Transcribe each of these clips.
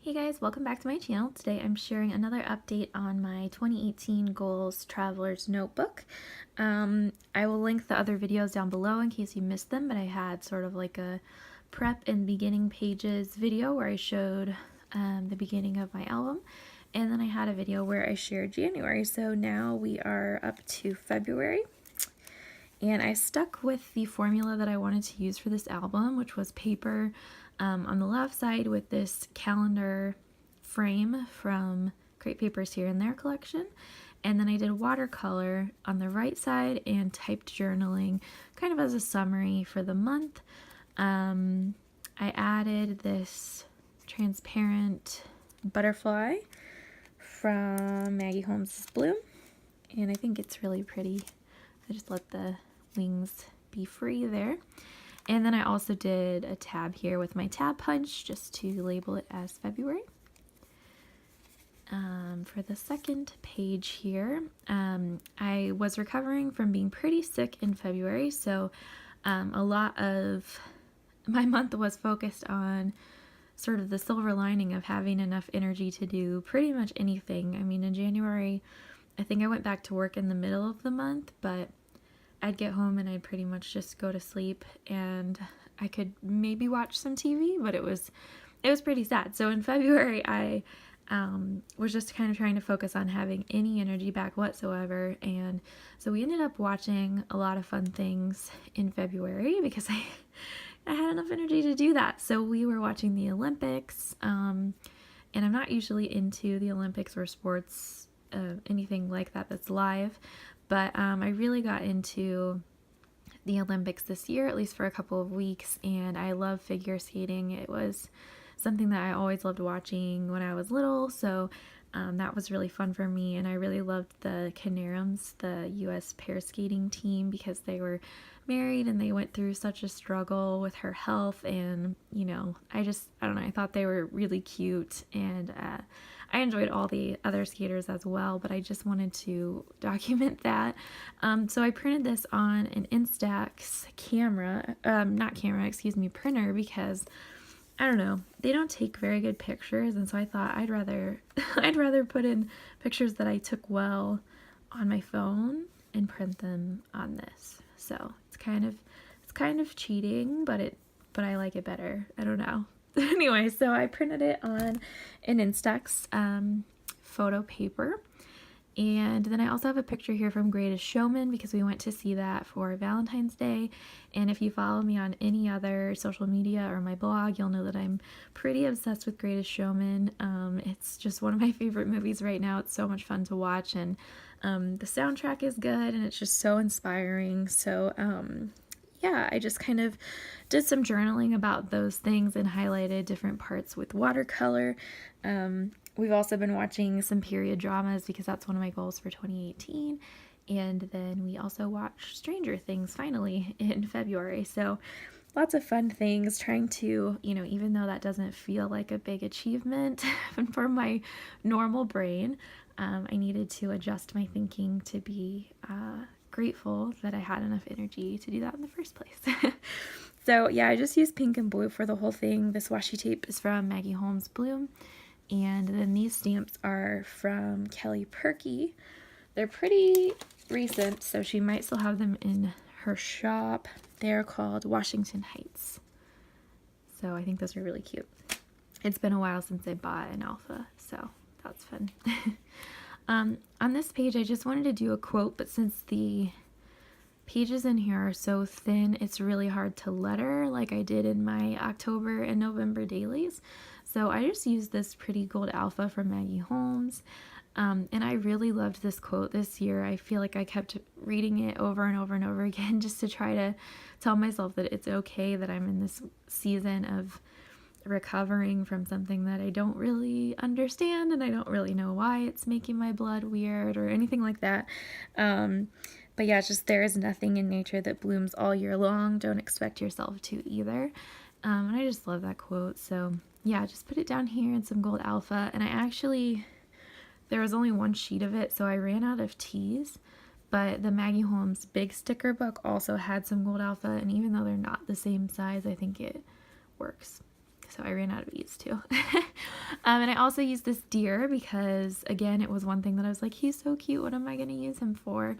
Hey guys, welcome back to my channel. Today I'm sharing another update on my 2018 Goals Traveler's Notebook. I will link the other videos down below in case you missed them, but I had sort of like a prep and beginning pages video where I showed the beginning of my album, and then I had a video where I shared January. So now we are up to February. And I stuck with the formula that I wanted to use for this album, which was paper on the left side with this calendar frame from Great Papers Here and There collection. And then I did watercolor on the right side and typed journaling kind of as a summary for the month. I added this transparent butterfly from Maggie Holmes' Bloom, and I think it's really pretty. I just let the wings be free there. And then I also did a tab here with my tab punch just to label it as February. For the second page here, I was recovering from being pretty sick in February, so a lot of my month was focused on sort of the silver lining of having enough energy to do pretty much anything. I mean, in January, I think I went back to work in the middle of the month, but I'd get home and I'd pretty much just go to sleep, and I could maybe watch some TV, but it was pretty sad. So in February, I was just kind of trying to focus on having any energy back whatsoever, and so we ended up watching a lot of fun things in February because I had enough energy to do that. So we were watching the Olympics, and I'm not usually into the Olympics or sports, anything like that that's live, but I really got into the Olympics this year, at least for a couple of weeks, and I love figure skating. It was something that I always loved watching when I was little, so that was really fun for me, and I really loved the Canarums, the U.S. pair skating team, because they were married and they went through such a struggle with her health, and I don't know, I thought they were really cute, and I enjoyed all the other skaters as well, but I just wanted to document that. So I printed this on an Instax printer, because I don't know, they don't take very good pictures, and so I thought I'd rather put in pictures that I took well on my phone and print them on this. So it's kind of cheating, but I like it better. I don't know. Anyway, so I printed it on an Instax photo paper. And then I also have a picture here from Greatest Showman, because we went to see that for Valentine's Day. And if you follow me on any other social media or my blog, you'll know that I'm pretty obsessed with Greatest Showman. It's just one of my favorite movies right now. It's so much fun to watch, and the soundtrack is good, and it's just so inspiring. So yeah, I just kind of did some journaling about those things and highlighted different parts with watercolor. We've also been watching some period dramas because that's one of my goals for 2018. And then we also watched Stranger Things finally in February. So lots of fun things, trying to, even though that doesn't feel like a big achievement for my normal brain, I needed to adjust my thinking to be grateful that I had enough energy to do that in the first place. So yeah, I just used pink and blue for the whole thing. This washi tape is from Maggie Holmes' Bloom. And then these stamps are from Kelly Purkey. They're pretty recent, so she might still have them in her shop. They're called Washington Heights. So I think those are really cute. It's been a while since I bought an alpha, so that's fun. On this page, I just wanted to do a quote, but since the pages in here are so thin, it's really hard to letter like I did in my October and November dailies. So I just used this pretty gold alpha from Maggie Holmes, and I really loved this quote this year. I feel like I kept reading it over and over and over again just to try to tell myself that it's okay that I'm in this season of recovering from something that I don't really understand, and I don't really know why it's making my blood weird or anything like that. But yeah, it's just, there is nothing in nature that blooms all year long. Don't expect yourself to either. And I just love that quote. So yeah, just put it down here in some gold alpha. And there was only one sheet of it, so I ran out of teas. But the Maggie Holmes big sticker book also had some gold alpha, and even though they're not the same size, I think it works. so I ran out of beads too. And I also used this deer because, again, it was one thing that I was like, he's so cute, what am I going to use him for?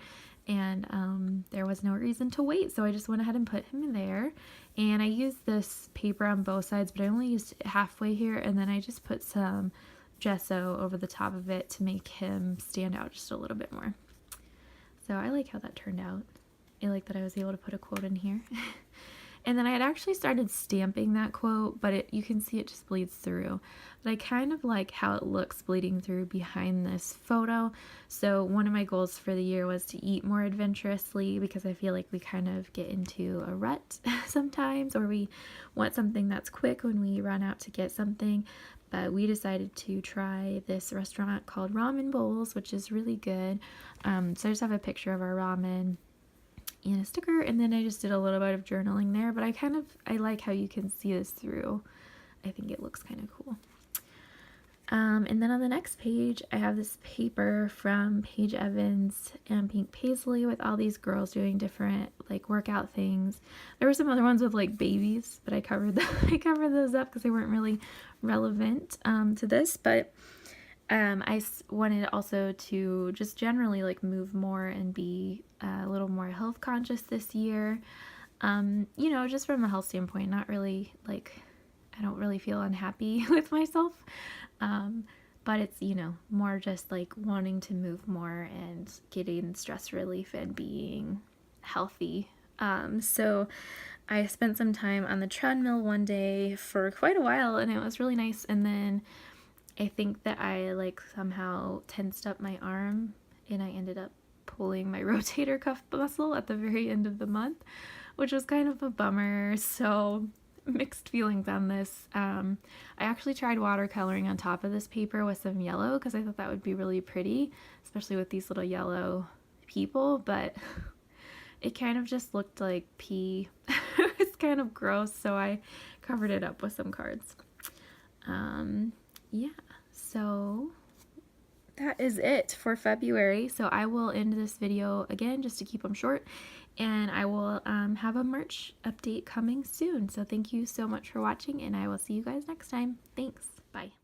And there was no reason to wait, so I just went ahead and put him in there. And I used this paper on both sides, but I only used it halfway here, and then I just put some gesso over the top of it to make him stand out just a little bit more. So I like how that turned out. I like that I was able to put a quote in here. And then I had actually started stamping that quote, but you can see it just bleeds through. But I kind of like how it looks bleeding through behind this photo. So one of my goals for the year was to eat more adventurously, because I feel like we kind of get into a rut sometimes, or we want something that's quick when we run out to get something. But we decided to try this restaurant called Ramen Bowls, which is really good. So I just have a picture of our ramen and a sticker, and then I just did a little bit of journaling there, but I like how you can see this through. I think it looks kind of cool. And then on the next page, I have this paper from Paige Evans and Pink Paisley with all these girls doing different like workout things. There were some other ones with like babies, but I covered those up because they weren't really relevant to this. But I wanted also to just generally like move more and be a little more health conscious this year. You know, just from a health standpoint, not really like, I don't really feel unhappy with myself. But it's, you know, more just like wanting to move more and getting stress relief and being healthy. So I spent some time on the treadmill one day for quite a while, and it was really nice. And then I think that I like somehow tensed up my arm, and I ended up pulling my rotator cuff muscle at the very end of the month, which was kind of a bummer. So mixed feelings on this. I actually tried watercoloring on top of this paper with some yellow because I thought that would be really pretty, especially with these little yellow people, but it kind of just looked like pee. It's kind of gross, so I covered it up with some cards. Yeah, so that is it for February. So I will end this video again just to keep them short, and I will have a merch update coming soon. So thank you so much for watching, and I will see you guys next time. Thanks. Bye.